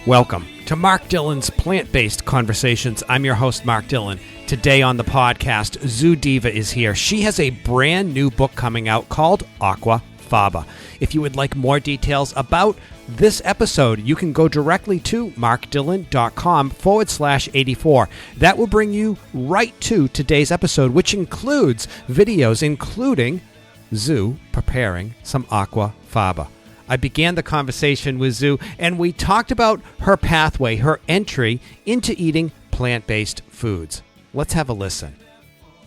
Welcome to Mark Dillon's Plant-Based Conversations. I'm your host, Mark Dillon. Today on the podcast, Zsu Dever is here. She has a brand new book coming out called Aquafaba. If you would like more details about this episode, you can go directly to markdillon.com/84. That will bring you right to today's episode, which includes videos including Zsu preparing some Aquafaba. I began the conversation with Zsu, and we talked about her pathway, her entry into eating plant-based foods. Let's have a listen.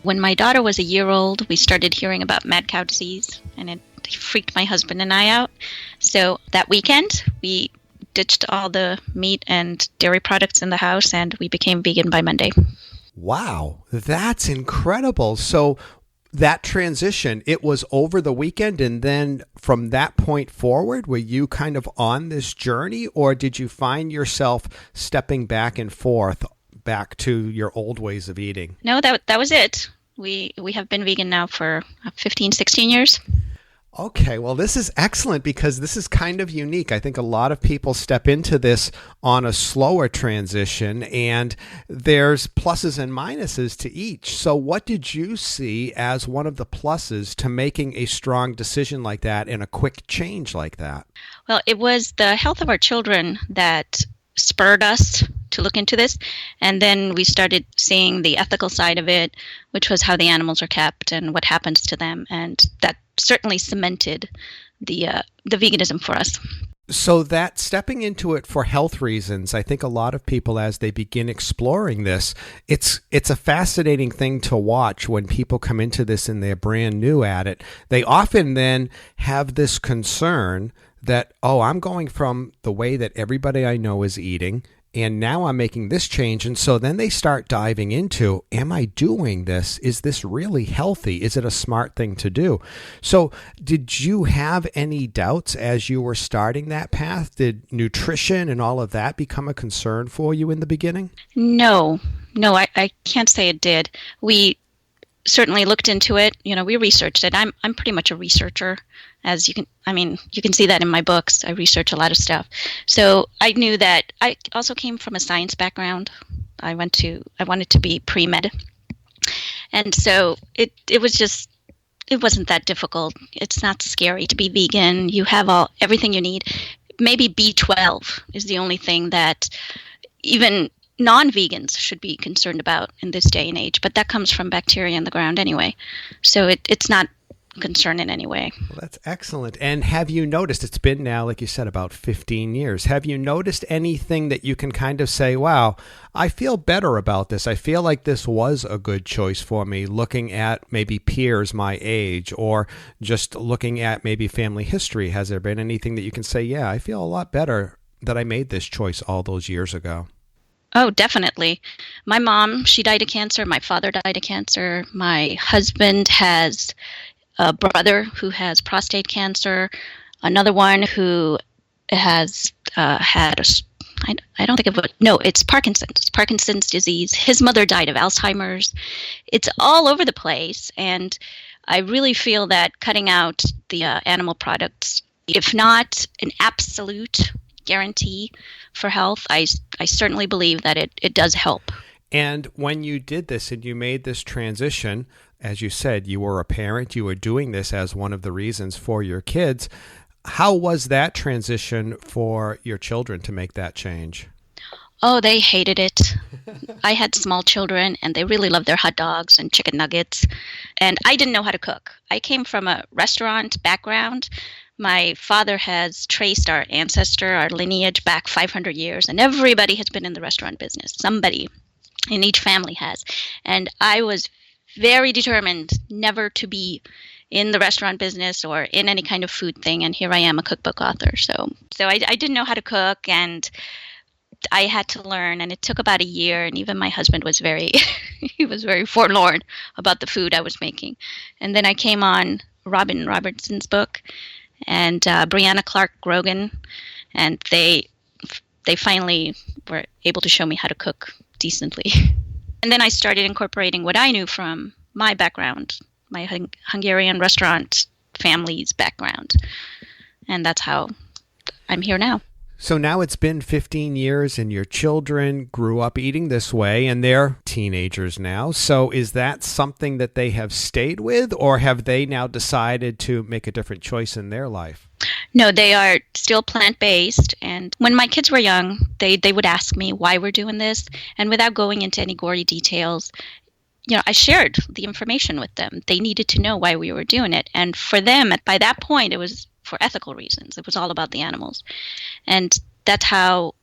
When my daughter was a year old, we started hearing about mad cow disease, and it freaked my husband and I out. So that weekend, we ditched all the meat and dairy products in the house, and we became vegan by Monday. Wow, that's incredible. So that transition, it was over the weekend, and then from that point forward, were you kind of on this journey, or did you find yourself stepping back and forth back to your old ways of eating? No, that was it. We have been vegan now for 15, 16 years. Okay, well, this is excellent because this is kind of unique. I think a lot of people step into this on a slower transition, and there's pluses and minuses to each. So what did you see as one of the pluses to making a strong decision like that and a quick change like that? Well, it was the health of our children that spurred us to look into this, and then we started seeing the ethical side of it, which was how the animals are kept and what happens to them, and that certainly cemented the veganism for us. So that stepping into it for health reasons, I think a lot of people, as they begin exploring this, it's a fascinating thing to watch when people come into this and they're brand new at it. They often then have this concern that, oh, I'm going from the way that everybody I know is eating, and now I'm making this change. And so then they start diving into, am I doing this? Is this really healthy? Is it a smart thing to do? So did you have any doubts as you were starting that path? Did nutrition and all of that become a concern for you in the beginning? No, I can't say it did. We certainly looked into it. We researched it. I'm pretty much a researcher, as you can see that in my books. I research a lot of stuff. So I knew that I also came from a science background. I wanted to be pre-med. And so it wasn't that difficult. It's not scary to be vegan. You have everything you need. Maybe B12 is the only thing that even non-vegans should be concerned about in this day and age, but that comes from bacteria in the ground anyway. So it's not a concern in any way. Well, that's excellent. And have you noticed, it's been now, like you said, about 15 years. Have you noticed anything that you can kind of say, wow, I feel better about this. I feel like this was a good choice for me, looking at maybe peers my age, or just looking at maybe family history. Has there been anything that you can say, yeah, I feel a lot better that I made this choice all those years ago? Oh, definitely. My mom, she died of cancer. My father died of cancer. My husband has a brother who has prostate cancer. Another one who has it's Parkinson's disease. His mother died of Alzheimer's. It's all over the place. And I really feel that cutting out the animal products, if not an absolute guarantee for health, I certainly believe that it does help. And when you did this and you made this transition, as you said, you were a parent, you were doing this as one of the reasons for your kids. How was that transition for your children to make that change? Oh, they hated it. I had small children, and they really loved their hot dogs and chicken nuggets. And I didn't know how to cook. I came from a restaurant background. My father has traced our lineage back 500 years, and everybody has been in the restaurant business. Somebody in each family has. And I was very determined never to be in the restaurant business or in any kind of food thing, and here I am, a cookbook author. So I didn't know how to cook, and I had to learn, and it took about a year, and even my husband was very forlorn about the food I was making. And then I came on Robin Robertson's book, and Brianna Clark Grogan, and they finally were able to show me how to cook decently. And then I started incorporating what I knew from my background, my Hungarian restaurant family's background. And that's how I'm here now. So now it's been 15 years and your children grew up eating this way and they're teenagers now. So is that something that they have stayed with, or have they now decided to make a different choice in their life? No, they are still plant-based. And when my kids were young, they would ask me why we're doing this. And without going into any gory details, I shared the information with them. They needed to know why we were doing it. And for them, by that point, it was for ethical reasons. It was all about the animals. And that's how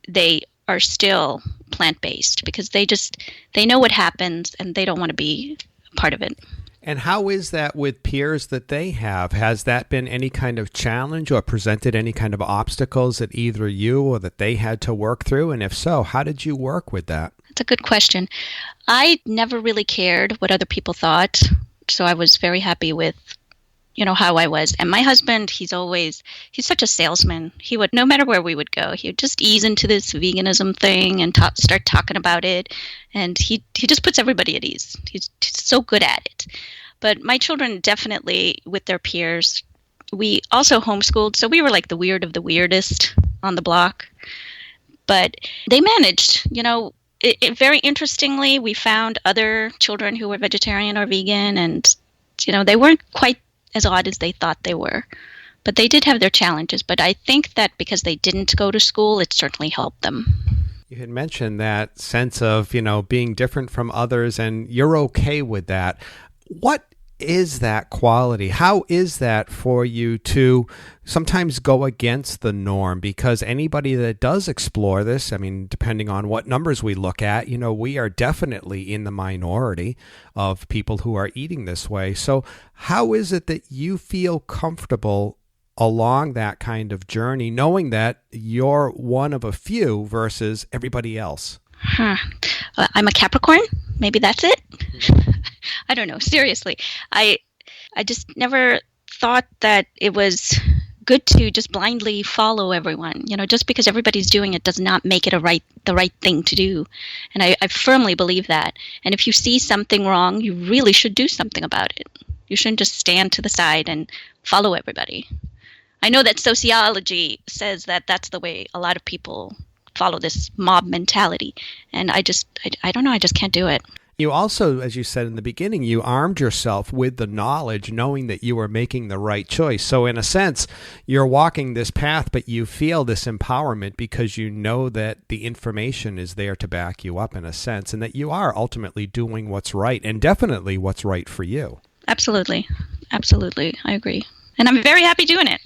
they are still plant-based, because they know what happens and they don't want to be part of it. And how is that with peers that they have? Has that been any kind of challenge or presented any kind of obstacles that either you or that they had to work through? And if so, how did you work with that? That's a good question. I never really cared what other people thought, so I was very happy with how I was. And my husband, he's such a salesman. He would, no matter where we would go, he would just ease into this veganism thing and start talking about it. And he just puts everybody at ease. He's so good at it. But my children definitely, with their peers, we also homeschooled. So we were like the weird of the weirdest on the block. But they managed, very interestingly, we found other children who were vegetarian or vegan, and, they weren't quite as odd as they thought they were. But they did have their challenges. But I think that because they didn't go to school, it certainly helped them. You had mentioned that sense of, being different from others, and you're okay with that. What is that quality? How is that for you to sometimes go against the norm? Because anybody that does explore this, depending on what numbers we look at, we are definitely in the minority of people who are eating this way. So how is it that you feel comfortable along that kind of journey, knowing that you're one of a few versus everybody else? I'm a Capricorn. Maybe that's it. I don't know. Seriously, I just never thought that it was good to just blindly follow everyone. Just because everybody's doing it does not make it the right thing to do. And I firmly believe that. And if you see something wrong, you really should do something about it. You shouldn't just stand to the side and follow everybody. I know that sociology says that that's the way a lot of people follow this mob mentality. And I don't know. I just can't do it. You also, as you said in the beginning, you armed yourself with the knowledge, knowing that you were making the right choice. So in a sense, you're walking this path, but you feel this empowerment because you know that the information is there to back you up in a sense, and that you are ultimately doing what's right, and definitely what's right for you. Absolutely. Absolutely. I agree. And I'm very happy doing it.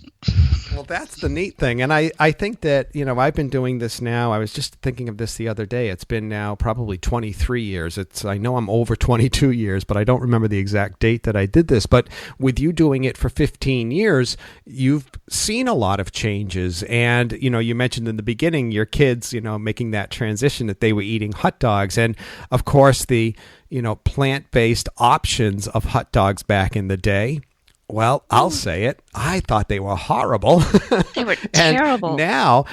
Well, that's the neat thing. And I think that, I've been doing this now. I was just thinking of this the other day. It's been now probably 23 years. I know I'm over 22 years, but I don't remember the exact date that I did this. But with you doing it for 15 years, you've seen a lot of changes. And, you mentioned in the beginning, your kids, making that transition that they were eating hot dogs. And of course, the, plant-based options of hot dogs back in the day. Well, I'll say it. I thought they were horrible. They were terrible. And now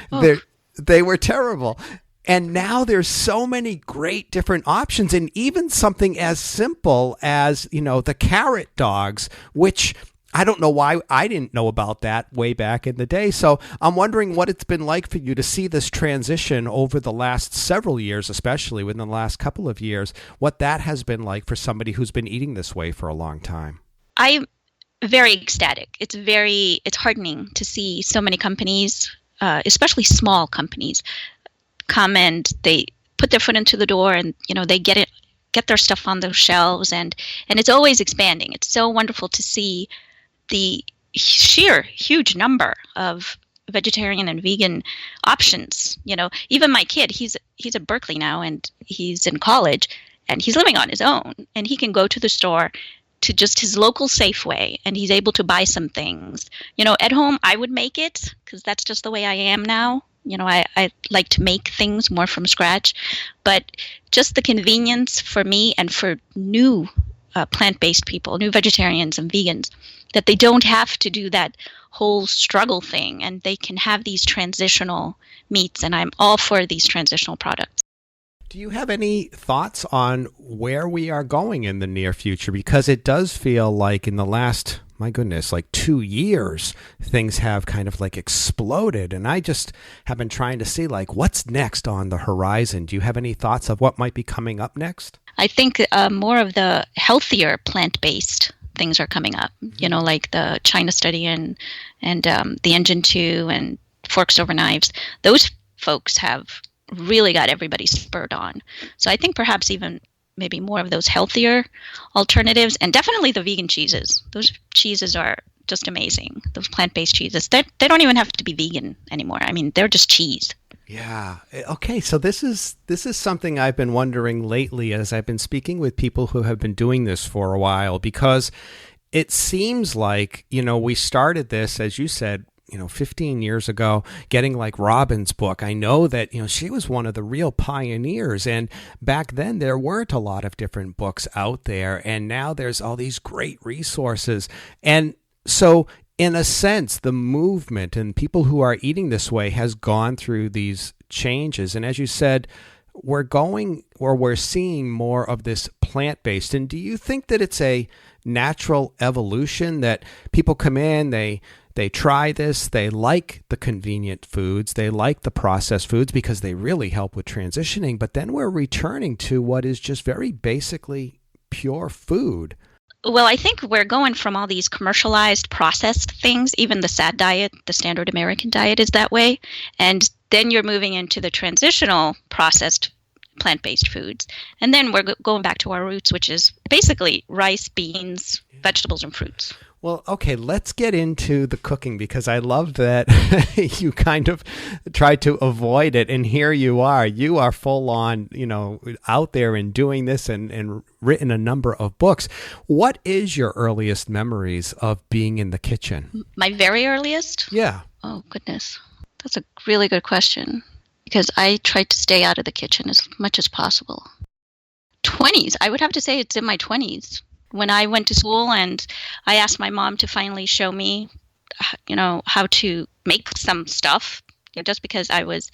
they were terrible. And now there's so many great different options, and even something as simple as, the carrot dogs, which I don't know why I didn't know about that way back in the day. So I'm wondering what it's been like for you to see this transition over the last several years, especially within the last couple of years, what that has been like for somebody who's been eating this way for a long time. I'm very ecstatic. It's heartening to see so many companies, especially small companies, come and they put their foot into the door, and they get their stuff on those shelves, and it's always expanding. It's so wonderful to see the sheer huge number of vegetarian and vegan options. Even my kid, he's at Berkeley now, and he's in college, and he's living on his own, and he can go to the store, to just his local Safeway, and he's able to buy some things. At home, I would make it because that's just the way I am now. I like to make things more from scratch, but just the convenience for me and for new plant-based people, new vegetarians and vegans, that they don't have to do that whole struggle thing, and they can have these transitional meats, and I'm all for these transitional products. Do you have any thoughts on where we are going in the near future? Because it does feel like in the last, my goodness, like 2 years, things have kind of like exploded. And I just have been trying to see like what's next on the horizon. Do you have any thoughts of what might be coming up next? I think more of the healthier plant-based things are coming up, like the China study and the Engine 2 and Forks Over Knives. Those folks have really got everybody spurred on. So I think perhaps even maybe more of those healthier alternatives, and definitely the vegan cheeses. Those cheeses are just amazing. Those plant-based cheeses. They don't even have to be vegan anymore. I mean, they're just cheese. Yeah. Okay. So this is something I've been wondering lately as I've been speaking with people who have been doing this for a while, because it seems like, we started this, as you said, 15 years ago, getting like Robin's book. I know that, she was one of the real pioneers. And back then there weren't a lot of different books out there. And now there's all these great resources. And so in a sense, the movement and people who are eating this way has gone through these changes. And as you said, we're seeing more of this plant-based. And do you think that it's a natural evolution that people come in, they try this, they like the convenient foods, they like the processed foods because they really help with transitioning, but then we're returning to what is just very basically pure food? Well, I think we're going from all these commercialized processed things, even the SAD diet, the standard American diet is that way, and then you're moving into the transitional processed plant-based foods. And then we're going back to our roots, which is basically rice, beans, vegetables, and fruits. Well, okay, let's get into the cooking, because I love that you kind of tried to avoid it. And here you are full on, out there and doing this and written a number of books. What is your earliest memories of being in the kitchen? My very earliest? Yeah. Oh, goodness. That's a really good question, because I tried to stay out of the kitchen as much as possible. 20s. I would have to say it's in my 20s. When I went to school and I asked my mom to finally show me, how to make some stuff, just because I was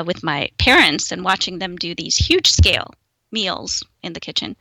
with my parents and watching them do these huge scale meals in the kitchen,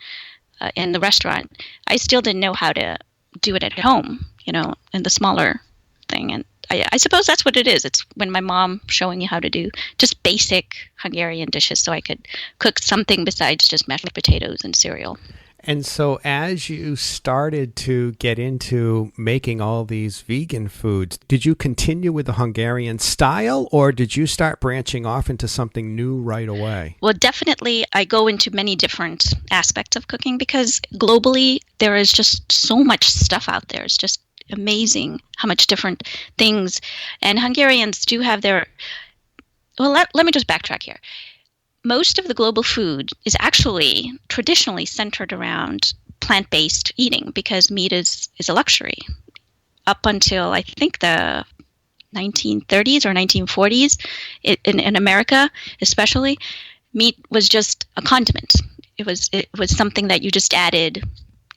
in the restaurant, I still didn't know how to do it at home, in the smaller thing. And I suppose that's what it is. It's when my mom showing you how to do just basic Hungarian dishes so I could cook something besides just mashed potatoes and cereal. And so as you started to get into making all these vegan foods, did you continue with the Hungarian style, or did you start branching off into something new right away? Well, definitely I go into many different aspects of cooking, because globally there is just so much stuff out there. It's just amazing how much different things. And Hungarians do have their... Well, let me just backtrack here. Most of the global food is actually traditionally centered around plant-based eating, because meat is a luxury. Up until, I think, the 1930s or 1940s, in America especially, meat was just a condiment. It was something that you just added,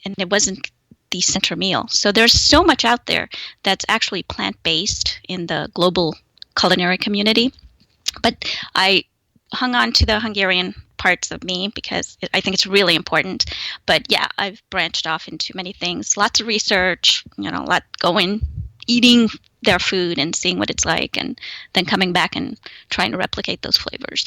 and it wasn't the center meal. So there's so much out there that's actually plant-based in the global culinary community. But I hung on to the Hungarian parts of me because I think it's really important. But yeah, I've branched off into many things, lots of research, going, eating their food and seeing what it's like, and then coming back and trying to replicate those flavors.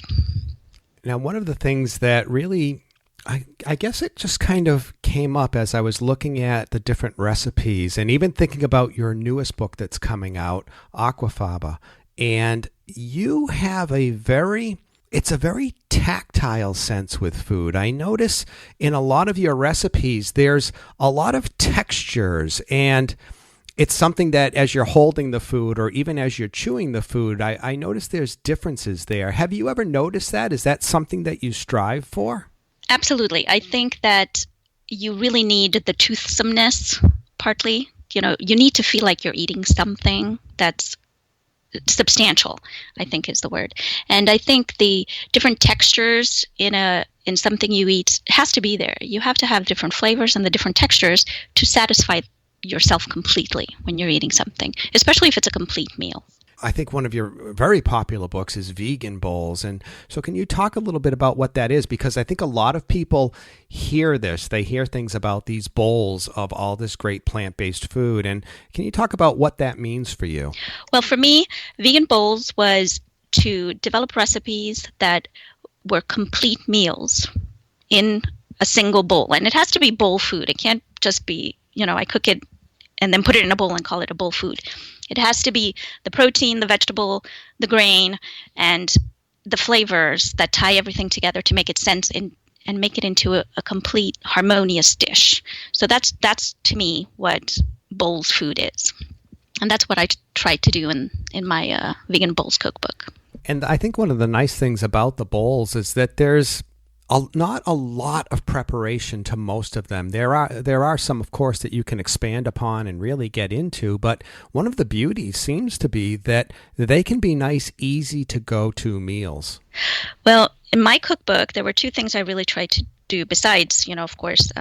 Now, one of the things that really, I guess it just kind of came up as I was looking at the different recipes and even thinking about your newest book that's coming out, Aquafaba. And you have it's a very tactile sense with food. I notice in a lot of your recipes, there's a lot of textures, and it's something that as you're holding the food or even as you're chewing the food, I notice there's differences there. Have you ever noticed that? Is that something that you strive for? Absolutely. I think that you really need the toothsomeness, partly. You need to feel like you're eating something that's substantial, I think is the word. And I think the different textures in something you eat has to be there. You have to have different flavors and the different textures to satisfy yourself completely when you're eating something, especially if it's a complete meal. I think one of your very popular books is Vegan Bowls. And so can you talk a little bit about what that is? Because I think a lot of people hear this. They hear things about these bowls of all this great plant-based food. And can you talk about what that means for you? Well, for me, Vegan Bowls was to develop recipes that were complete meals in a single bowl. And it has to be bowl food. It can't just be, I cook it and then put it in a bowl and call it a bowl food. It has to be the protein, the vegetable, the grain, and the flavors that tie everything together to make it sense and make it into a complete harmonious dish. So that's to me what bowls food is. And that's what I tried to do in my Vegan Bowls cookbook. And I think one of the nice things about the bowls is that there's not a lot of preparation to most of them. There are some, of course, that you can expand upon and really get into, but one of the beauties seems to be that they can be nice, easy to go to meals. Well, in my cookbook, there were two things I really tried to do besides, of course,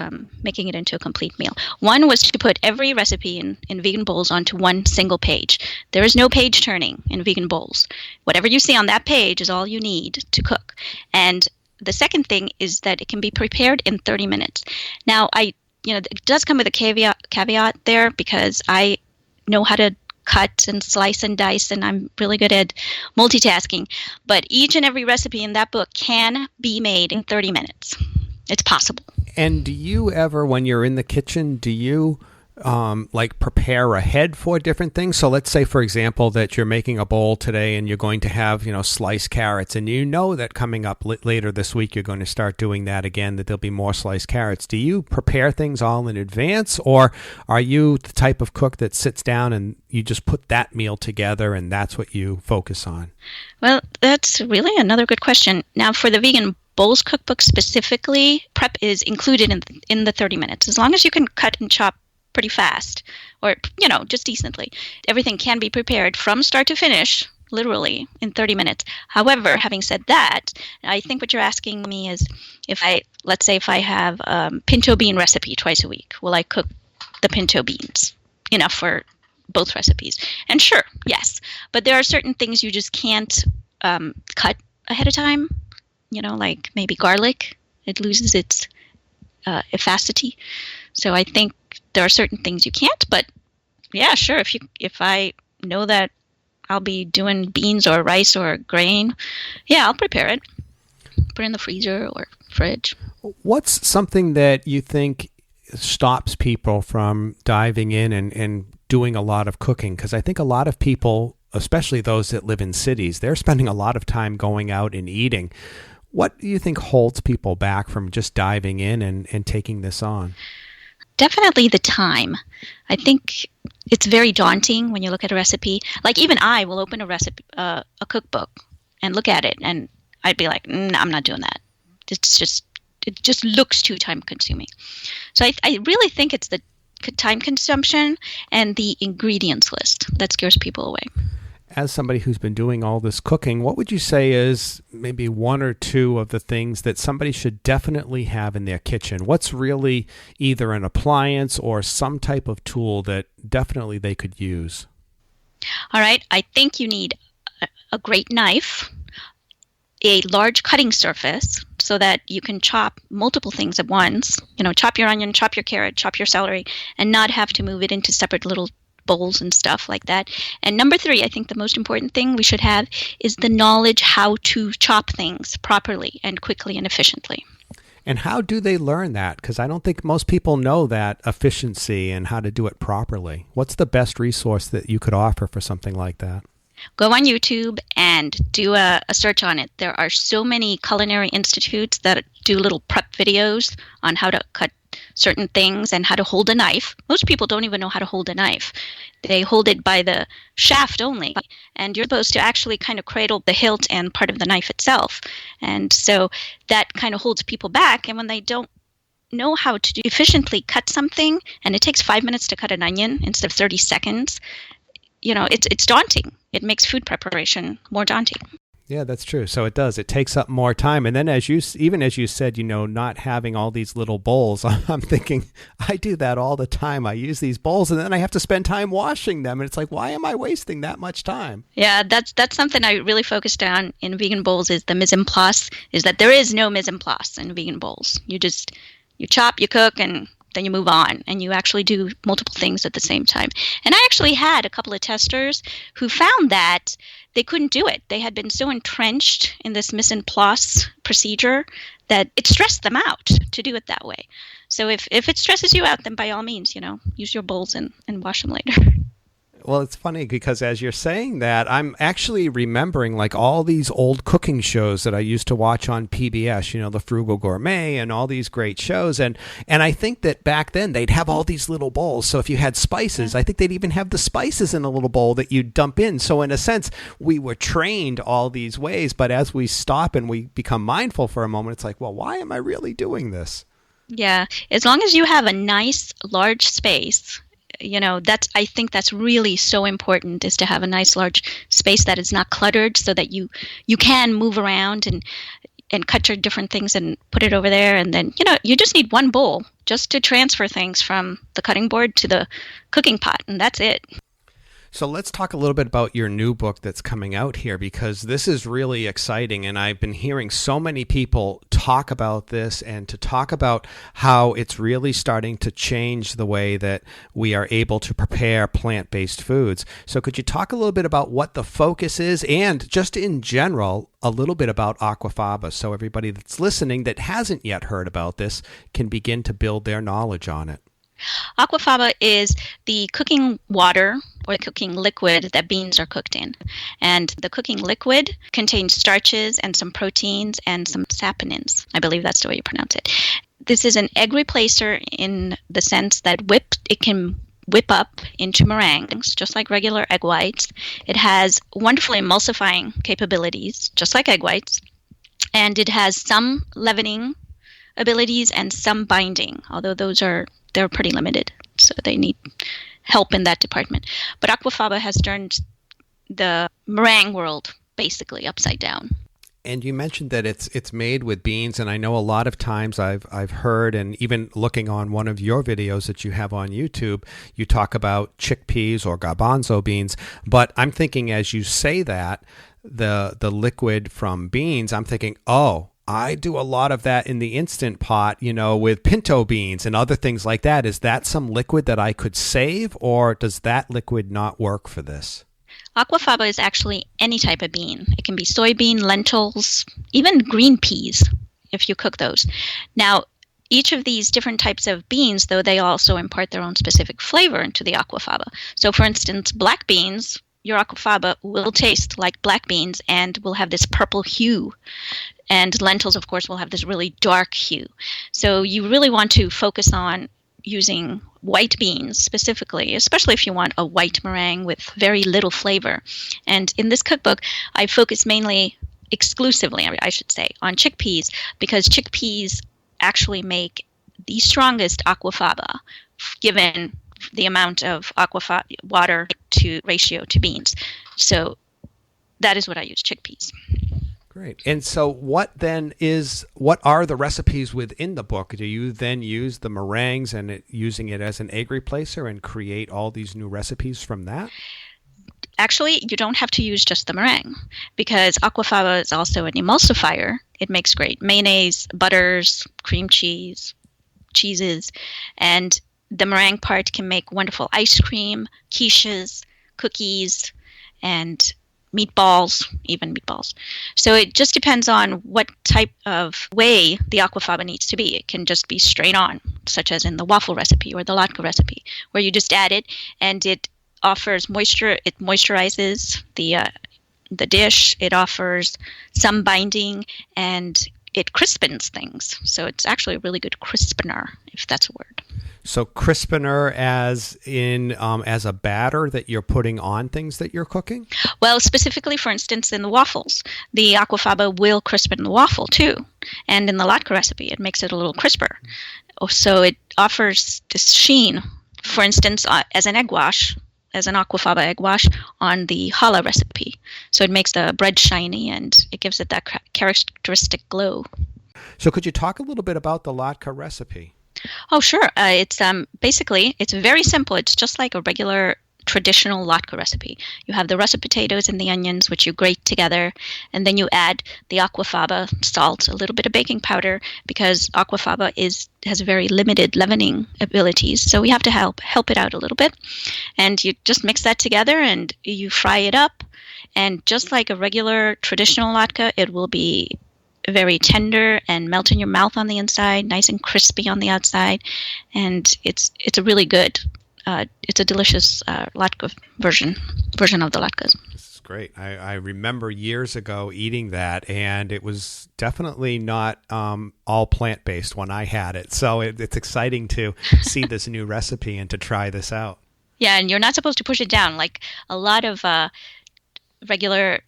making it into a complete meal. One was to put every recipe in Vegan Bowls onto one single page. There is no page turning in Vegan Bowls. Whatever you see on that page is all you need to cook. And the second thing is that it can be prepared in 30 minutes. Now, it does come with a caveat there because I know how to cut and slice and dice, and I'm really good at multitasking. But each and every recipe in that book can be made in 30 minutes. It's possible. And do you ever, when you're in the kitchen, do you prepare ahead for different things? So let's say, for example, that you're making a bowl today and you're going to have, sliced carrots, and that coming up later this week, you're going to start doing that again, that there'll be more sliced carrots. Do you prepare things all in advance, or are you the type of cook that sits down and you just put that meal together and that's what you focus on? Well, that's really another good question. Now, for the Vegan Bowls cookbook specifically, prep is included in the 30 minutes. As long as you can cut and chop pretty fast, or, just decently, everything can be prepared from start to finish, literally, in 30 minutes. However, having said that, I think what you're asking me is let's say if I have pinto bean recipe twice a week, will I cook the pinto beans enough for both recipes? And sure, yes. But there are certain things you just can't cut ahead of time, like maybe garlic. It loses its elasticity. So I think there are certain things you can't, but yeah, sure. If I know that I'll be doing beans or rice or grain, yeah, I'll prepare it. Put it in the freezer or fridge. What's something that you think stops people from diving in and doing a lot of cooking? Because I think a lot of people, especially those that live in cities, they're spending a lot of time going out and eating. What do you think holds people back from just diving in and taking this on? Definitely the time. I think it's very daunting when you look at a recipe. Like even I will open a recipe, a cookbook, and look at it, and I'd be like, I'm not doing that. It just looks too time consuming. So I really think it's the time consumption and the ingredients list that scares people away. As somebody who's been doing all this cooking, what would you say is maybe one or two of the things that somebody should definitely have in their kitchen? What's really either an appliance or some type of tool that definitely they could use? All right. I think you need a great knife, a large cutting surface so that you can chop multiple things at once. Chop your onion, chop your carrot, chop your celery, and not have to move it into separate little bowls and stuff like that. And number 3, I think the most important thing we should have is the knowledge how to chop things properly and quickly and efficiently. And how do they learn that? Because I don't think most people know that efficiency and how to do it properly. What's the best resource that you could offer for something like that? Go on YouTube and do a search on it. There are so many culinary institutes that do little prep videos on how to cut certain things and how to hold a knife. Most people don't even know how to hold a knife. They hold it by the shaft only, and you're supposed to actually kind of cradle the hilt and part of the knife itself. And so that kind of holds people back, and when they don't know how to efficiently cut something, and it takes 5 minutes to cut an onion instead of 30 seconds, it's daunting. It makes food preparation more daunting. Yeah, that's true. So it does. It takes up more time. And then as you said, not having all these little bowls, I'm thinking I do that all the time. I use these bowls and then I have to spend time washing them. And it's like, why am I wasting that much time? Yeah, that's something I really focused on in vegan bowls is the mise en place, is that there is no mise en place in vegan bowls. You chop, you cook, and then you move on, and you actually do multiple things at the same time. And I actually had a couple of testers who found that they couldn't do it. They had been so entrenched in this mise en place procedure that it stressed them out to do it that way. So if it stresses you out, then by all means, use your bowls and wash them later. Well, it's funny because as you're saying that, I'm actually remembering like all these old cooking shows that I used to watch on PBS, the Frugal Gourmet and all these great shows. And I think that back then they'd have all these little bowls. So if you had spices, I think they'd even have the spices in a little bowl that you dump in. So in a sense, we were trained all these ways. But as we stop and we become mindful for a moment, it's like, well, why am I really doing this? Yeah, as long as you have a nice large space, I think that's really so important, is to have a nice large space that is not cluttered, so that you can move around and cut your different things and put it over there. And then, you just need one bowl just to transfer things from the cutting board to the cooking pot, and that's it. So let's talk a little bit about your new book that's coming out here, because this is really exciting. And I've been hearing so many people talk about this and to talk about how it's really starting to change the way that we are able to prepare plant-based foods. So could you talk a little bit about what the focus is, and just in general, a little bit about Aquafaba, so everybody that's listening that hasn't yet heard about this can begin to build their knowledge on it? Aquafaba is the cooking water or cooking liquid that beans are cooked in. And the cooking liquid contains starches and some proteins and some saponins. I believe that's the way you pronounce it. This is an egg replacer in the sense that it can whip up into meringues, just like regular egg whites. It has wonderful emulsifying capabilities, just like egg whites. And it has some leavening abilities and some binding, although they're pretty limited, so they need help in that department. But Aquafaba has turned the meringue world basically upside down. And you mentioned that it's made with beans, and I know a lot of times I've heard, and even looking on one of your videos that you have on YouTube, you talk about chickpeas or garbanzo beans. But I'm thinking, as you say that, the liquid from beans, I'm thinking, oh, I do a lot of that in the Instant Pot, with pinto beans and other things like that. Is that some liquid that I could save, or does that liquid not work for this? Aquafaba is actually any type of bean. It can be soybean, lentils, even green peas, if you cook those. Now, each of these different types of beans, though, they also impart their own specific flavor into the Aquafaba. So, for instance, black beans, your Aquafaba will taste like black beans and will have this purple hue. And lentils, of course, will have this really dark hue. So you really want to focus on using white beans specifically, especially if you want a white meringue with very little flavor. And in this cookbook, I focus exclusively, I should say, on chickpeas, because chickpeas actually make the strongest Aquafaba, given the amount of water to ratio to beans. So that is what I use, chickpeas. Great. And so what are the recipes within the book? Do you then use the meringues and using it as an egg replacer and create all these new recipes from that? Actually, you don't have to use just the meringue, because Aquafaba is also an emulsifier. It makes great mayonnaise, butters, cream cheeses, and the meringue part can make wonderful ice cream, quiches, cookies, and even meatballs. So it just depends on what type of way the Aquafaba needs to be. It can just be straight on, such as in the waffle recipe or the latke recipe, where you just add it and it offers moisture. It moisturizes the dish. It offers some binding, and it crispens things. So it's actually a really good crispener, if that's a word. So crispener as in as a batter that you're putting on things that you're cooking? Well, specifically, for instance, in the waffles, the Aquafaba will crispen the waffle too. And in the latke recipe, it makes it a little crisper. So it offers this sheen. For instance, as an egg wash, as an Aquafaba egg wash on the challah recipe. So it makes the bread shiny and it gives it that characteristic glow. So could you talk a little bit about the latke recipe? Oh, sure. It's basically, it's very simple. It's just like a regular traditional latke recipe. You have the russet potatoes and the onions, which you grate together, and then you add the aquafaba, salt, a little bit of baking powder, because aquafaba has very limited leavening abilities, so we have to help it out a little bit. And you just mix that together and you fry it up, and just like a regular traditional latke, it will be very tender and melt in your mouth on the inside, nice and crispy on the outside, and it's a really good. It's a delicious latke version of the latkes. This is great. I remember years ago eating that, and it was definitely not all plant-based when I had it. So it's exciting to see this new recipe and to try this out. Yeah, and you're not supposed to push it down. Like a lot of regular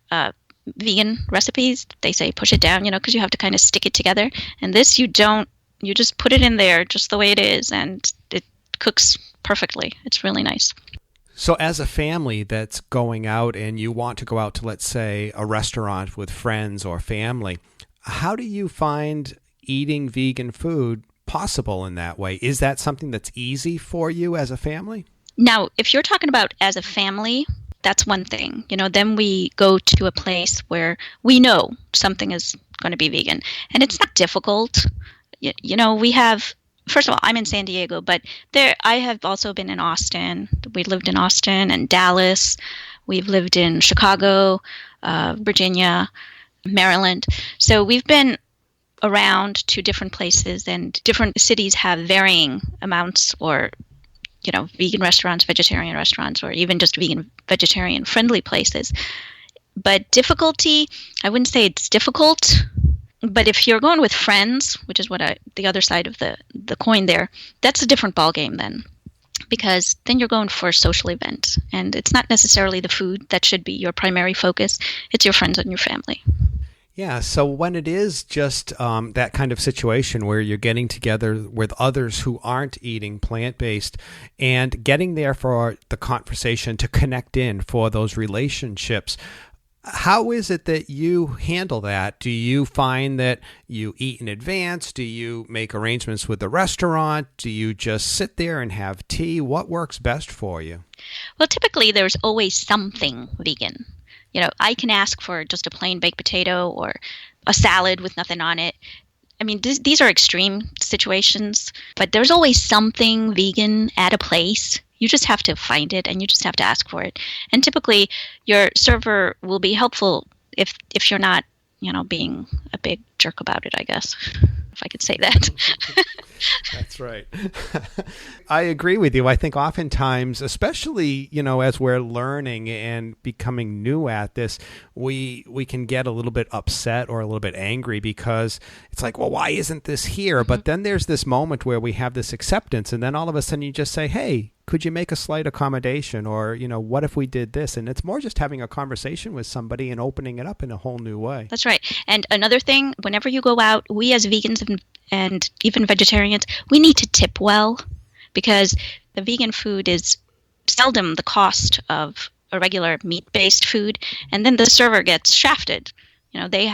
vegan recipes, they say push it down, because you have to kind of stick it together. And this, you don't. You just put it in there just the way it is, and it cooks perfectly. It's really nice. So as a family that's going out and you want to go out to, let's say, a restaurant with friends or family, how do you find eating vegan food possible in that way? Is that something that's easy for you as a family? Now, if you're talking about as a family, that's one thing. Then we go to a place where we know something is going to be vegan. And it's not difficult. We have... First of all, I'm in San Diego, but I have also been in Austin. We lived in Austin and Dallas. We've lived in Chicago, Virginia, Maryland. So we've been around to different places, and different cities have varying amounts or, vegan restaurants, vegetarian restaurants, or even just vegetarian friendly places. But difficulty, I wouldn't say it's difficult. But if you're going with friends, which is what the other side of the coin there, that's a different ballgame then, because then you're going for a social event, and it's not necessarily the food that should be your primary focus. It's your friends and your family. Yeah, so when it is just that kind of situation where you're getting together with others who aren't eating plant-based and getting there for the conversation to connect in for those relationships, how is it that you handle that? Do you find that you eat in advance? Do you make arrangements with the restaurant? Do you just sit there and have tea? What works best for you? Well, typically there's always something vegan. I can ask for just a plain baked potato or a salad with nothing on it. I mean, these are extreme situations, but there's always something vegan at a place. You just have to find it, and you just have to ask for it. And typically, your server will be helpful if you're not, being a big jerk about it, I guess, if I could say that. That's right. I agree with you. I think oftentimes, especially, as we're learning and becoming new at this, we can get a little bit upset or a little bit angry because it's like, well, why isn't this here? Mm-hmm. But then there's this moment where we have this acceptance, and then all of a sudden you just say, hey, could you make a slight accommodation? Or, what if we did this? And it's more just having a conversation with somebody and opening it up in a whole new way. That's right. And another thing, whenever you go out, we as vegans and even vegetarians, we need to tip well, because the vegan food is seldom the cost of a regular meat-based food. And then the server gets shafted. They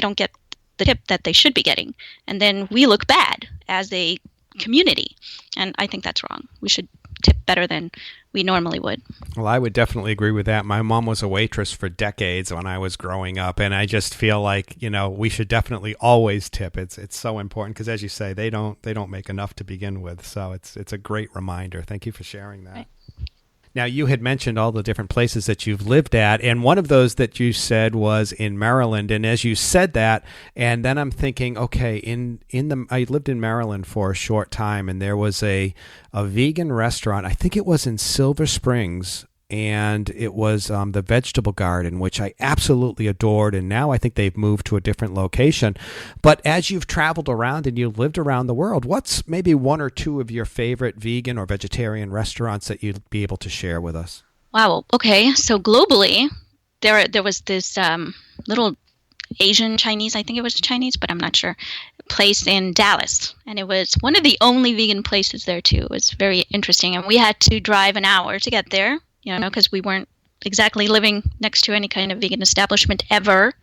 don't get the tip that they should be getting. And then we look bad as a community. And I think that's wrong. We should tip better than we normally would. Well, I would definitely agree with that. My mom was a waitress for decades when I was growing up, and I just feel like, we should definitely always tip. It's so important because, as you say, they don't make enough to begin with. So it's a great reminder. Thank you for sharing that. Right. Now, you had mentioned all the different places that you've lived at, and one of those that you said was in Maryland. And as you said that, and then I'm thinking, okay, I lived in Maryland for a short time, and there was a vegan restaurant. I think it was in Silver Springs, and it was the Vegetable Garden, which I absolutely adored, and now I think they've moved to a different location. But as you've traveled around and you've lived around the world, what's maybe one or two of your favorite vegan or vegetarian restaurants that you'd be able to share with us? Wow. Okay. So globally, there was this little Asian Chinese, I think it was Chinese, but I'm not sure, place in Dallas, and it was one of the only vegan places there too. It was very interesting, and we had to drive an hour to get there, because we weren't exactly living next to any kind of vegan establishment ever,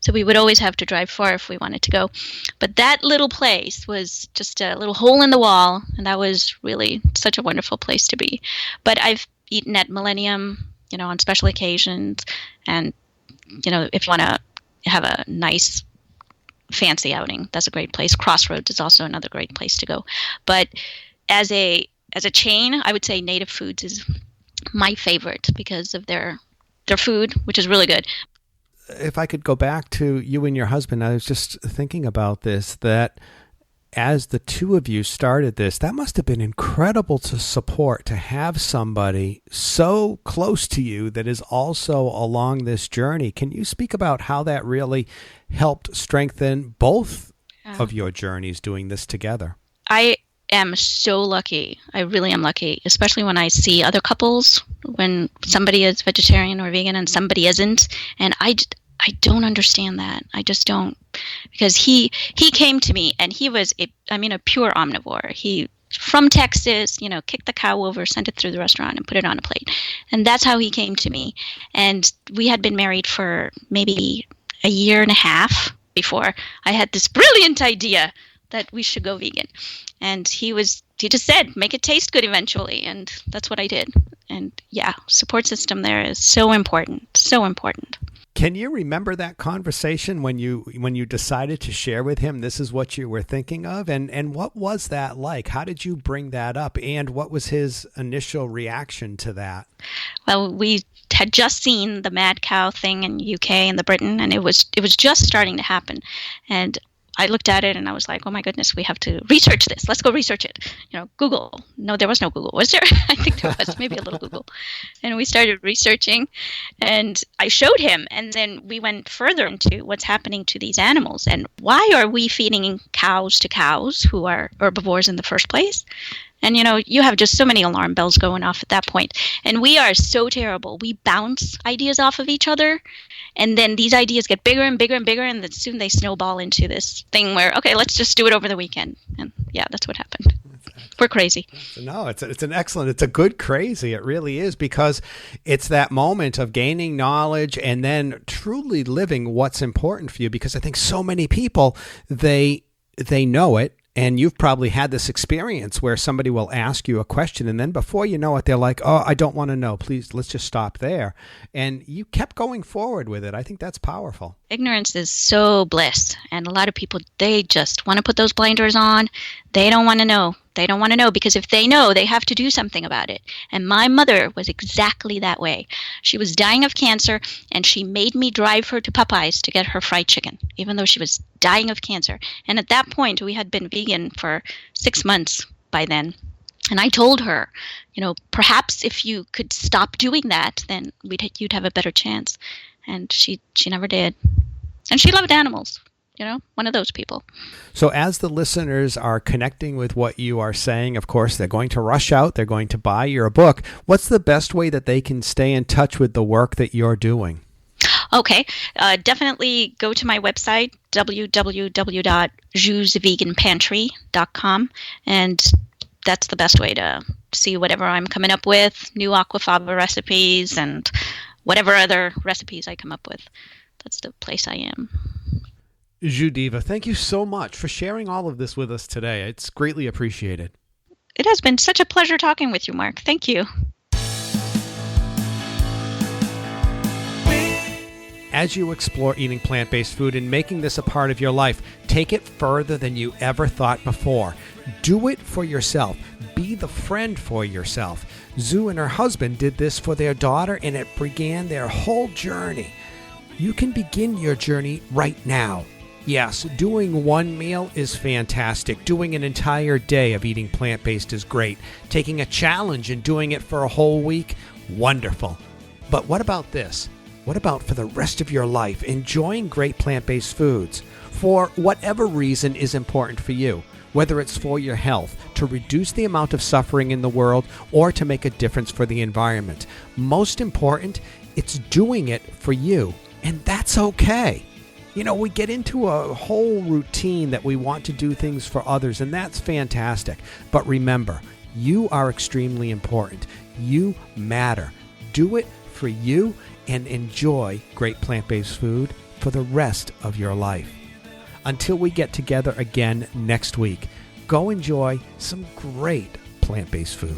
so we would always have to drive far if we wanted to go. But that little place was just a little hole in the wall, and that was really such a wonderful place to be. But I've eaten at Millennium, on special occasions, and if you want to have a nice fancy outing, that's a great place. Crossroads is also another great place to go. But as a chain, I would say Native Foods is my favorite because of their food, which is really good. If I could go back to you and your husband, I was just thinking about this, that as the two of you started this, that must have been incredible to support, to have somebody so close to you that is also along this journey. Can you speak about how that really helped strengthen both of your journeys doing this together? I am so lucky. I really am lucky, especially when I see other couples, when somebody is vegetarian or vegan and somebody isn't. And I don't understand that. I just don't. Because he came to me and he was a pure omnivore. He, from Texas, kicked the cow over, sent it through the restaurant and put it on a plate. And that's how he came to me. And we had been married for maybe a year and a half before I had this brilliant idea that we should go vegan. And he just said, make it taste good eventually. And that's what I did. And yeah, support system there is so important, so important. Can you remember that conversation when you decided to share with him this is what you were thinking of? And what was that like? How did you bring that up? And what was his initial reaction to that? Well, we had just seen the mad cow thing in UK and the Britain, and it was just starting to happen. And I looked at it and I was like, oh my goodness, we have to research this. Let's go research it. Google. No, there was no Google. Was there? I think there was maybe a little Google. And we started researching and I showed him. And then we went further into what's happening to these animals and why are we feeding cows to cows who are herbivores in the first place? And, you have just so many alarm bells going off at that point. And we are so terrible. We bounce ideas off of each other. And then these ideas get bigger and bigger and bigger. And then soon they snowball into this thing where, okay, let's just do it over the weekend. And yeah, that's what happened. We're crazy. No, it's a good crazy. It really is, because it's that moment of gaining knowledge and then truly living what's important for you. Because I think so many people, they know it. And you've probably had this experience where somebody will ask you a question and then before you know it, they're like, oh, I don't want to know. Please, let's just stop there. And you kept going forward with it. I think that's powerful. Ignorance is so bliss. And a lot of people, they just want to put those blinders on. They don't want to know. They don't want to know because if they know, they have to do something about it. And my mother was exactly that way. She was dying of cancer and she made me drive her to Popeyes to get her fried chicken, even though she was dying of cancer. And at that point, we had been vegan for 6 months by then. And I told her, perhaps if you could stop doing that, then you'd have a better chance. And she never did. And she loved animals. One of those people. So as the listeners are connecting with what you are saying, of course, they're going to rush out. They're going to buy your book. What's the best way that they can stay in touch with the work that you're doing? Okay. Definitely go to my website, www.zhusveganpantry.com. And that's the best way to see whatever I'm coming up with, new Aquafaba recipes and whatever other recipes I come up with. That's the place I am. Zsu Dever, thank you so much for sharing all of this with us today. It's greatly appreciated. It has been such a pleasure talking with you, Mark. Thank you. As you explore eating plant-based food and making this a part of your life, take it further than you ever thought before. Do it for yourself. Be the friend for yourself. Zsu and her husband did this for their daughter, and it began their whole journey. You can begin your journey right now. Yes, doing one meal is fantastic. Doing an entire day of eating plant-based is great. Taking a challenge and doing it for a whole week, wonderful. But what about this? What about for the rest of your life, enjoying great plant-based foods for whatever reason is important for you, whether it's for your health, to reduce the amount of suffering in the world, or to make a difference for the environment. Most important, it's doing it for you, and that's okay. We get into a whole routine that we want to do things for others, and that's fantastic. But remember, you are extremely important. You matter. Do it for you and enjoy great plant-based food for the rest of your life. Until we get together again next week, go enjoy some great plant-based food.